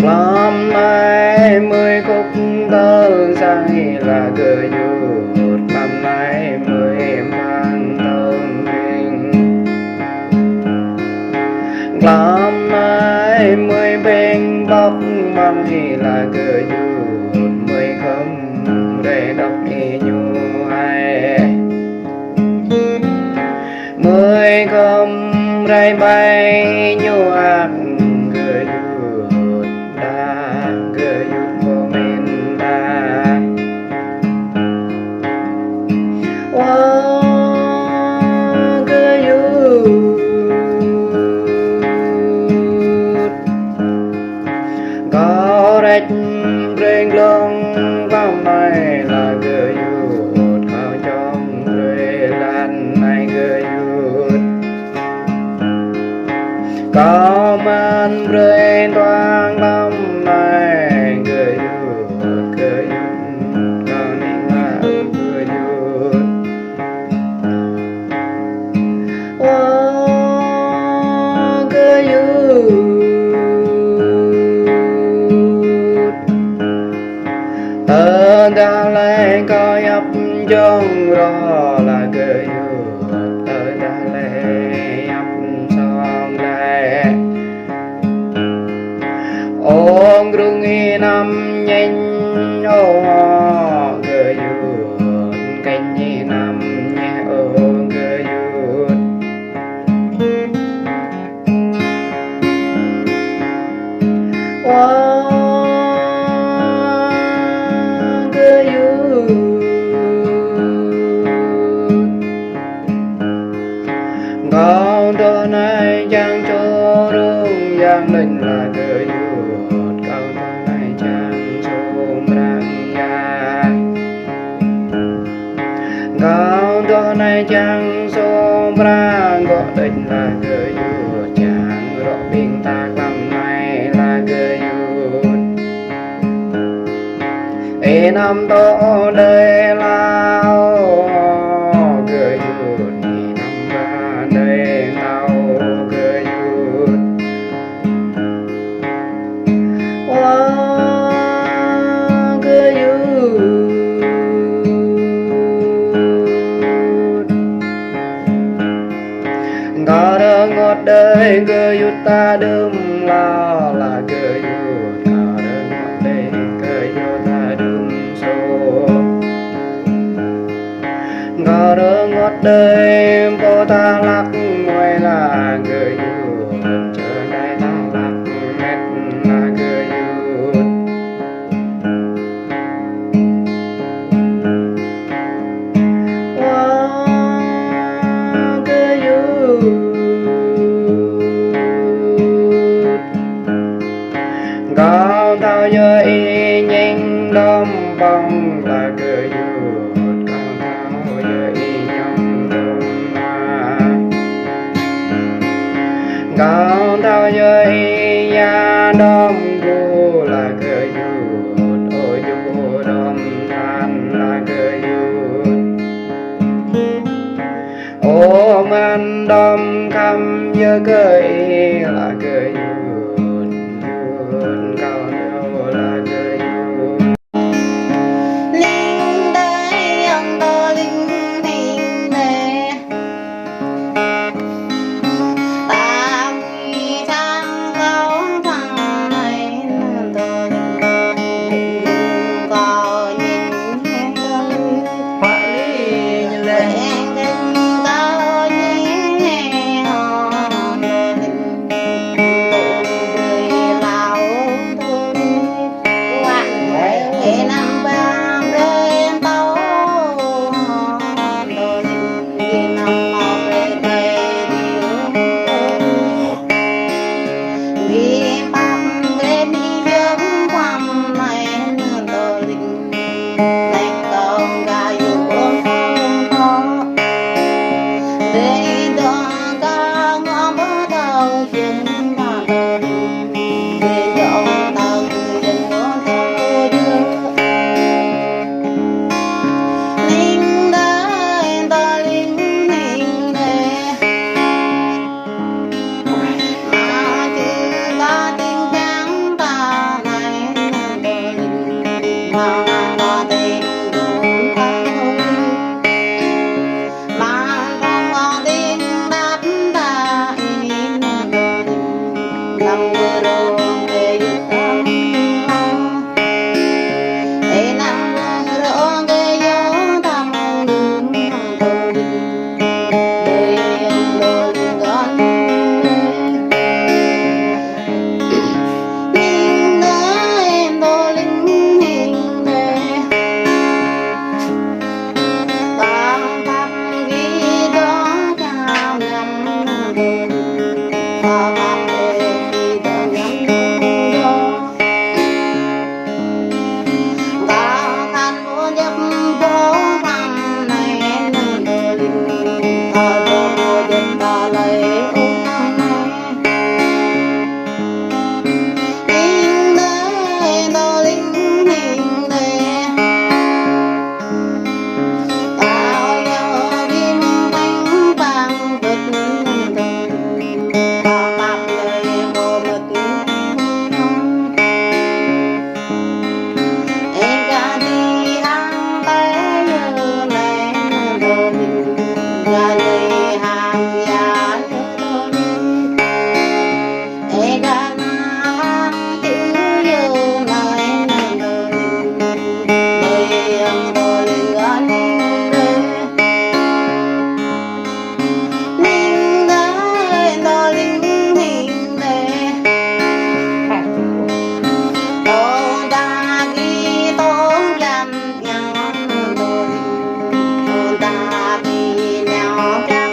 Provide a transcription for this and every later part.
Năm nay mới khúc tơ say là cười nhụt, năm nay mới mang tông hình. Năm nay mới bên bóc măng thì là cười nhụt, mới không để đọc thì nhu ai. Mới không ray bay nhu ác cười nhụt đã cười nhụt của mình ta. Cười nhụt có rách rên lông vòng này là cười nhụt, khao trong rơi lan này cười nhụt. Có man rơi toang lòng này cười nhụt, cười nhụt có nên là cười nhụt. Cười nhụt tớ đã lấy có ấp trong đó là cười nhụt, tớ đã lấy ấp xong đây. Ôm rung y năm nhanh ô cười nhụt, canh nhị năm nhẹ ô cười nhụt. Cười nhụt con đó này chẳng cho rung giang linh là cười nhụt, con đó này chẳng cho răng ya. Con đó này chẳng cho răng gọi định là cười nhụt, chẳng rõ biên ta làm này là cười nhụt. Ê năm đó đời lao cười nhụt, năm ba đời lao cười nhụt. Cười nhụt có đỡ ngọt đời cười nhụt ta đừng lo là cười nhụt. Có đỡ ngọt đời cười nhụt ta đừng số. Có đỡ ngọt đời vô ta lắc ngoài là cười nhụt, chờ đây ta lắc mét là cười nhụt. Cười nhụt có thao giờ y nhanh đom bông là cười nhụt, có thao giờ y nhom đom hoa. cao thao dưới ya đom gu là cơ yut ôi du đom than là cơ yut ô man đom khăm dơ cơ y là cơ yut yut cao thao là cơ yut linh đây ông to linh linh nè ta mi thang cao thang này to linh có nhìn Họa lý như lên cao nhìn hòn linh người lao quặng để năm ba đêm tàu đồ linh đi năm mò về đây vì băm bên đi dưỡng quăm này đồ linh này con gà dù không có để đó ca ngõ bờ đầu chân mà đồ linh để dọn tầng chân ngõ thơ đưa linh đây ta linh linh đây mà chứ ba tiếng trắng ta này đồ linh mà ngõ tình cũng thơ mà trong ngõ tình đáp ta in đồ linh năm vừa rồi về giấc tâm ê năm vừa rồi về giấc tâm đường đồ linh đời đồ linh gọn linh đời đồ linh hình đời ta pháp ghi đó chào nhầm đồ linh ta pháp ghi đó nhầm đó ta khăn vô nhập vô văn này đồ linh ta vô nhập ta lấy ung này linh đời đồ linh hình đời tao yêu kim cánh vàng vật đời ta pháp lời vô mật em ga đi hàng tay như này đồ linh ga đi hàng giá đồ linh em ga hàng chữ như này đồ linh đời đồ linh ga linh đời đồ linh hình đời tô ta ghi tô làm nhau đồ linh tô ta ghi nhau trăm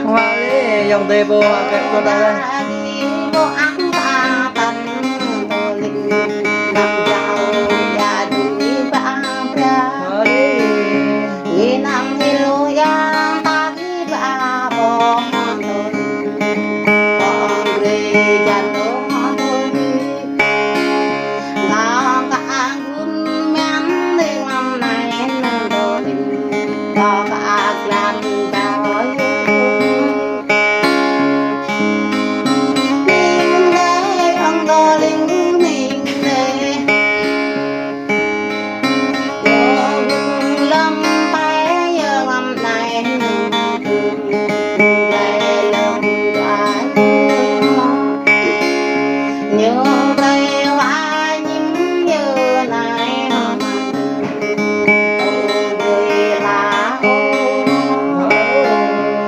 Họa lý dòng tê vô họa kẹt con đây ta ghi vô ăn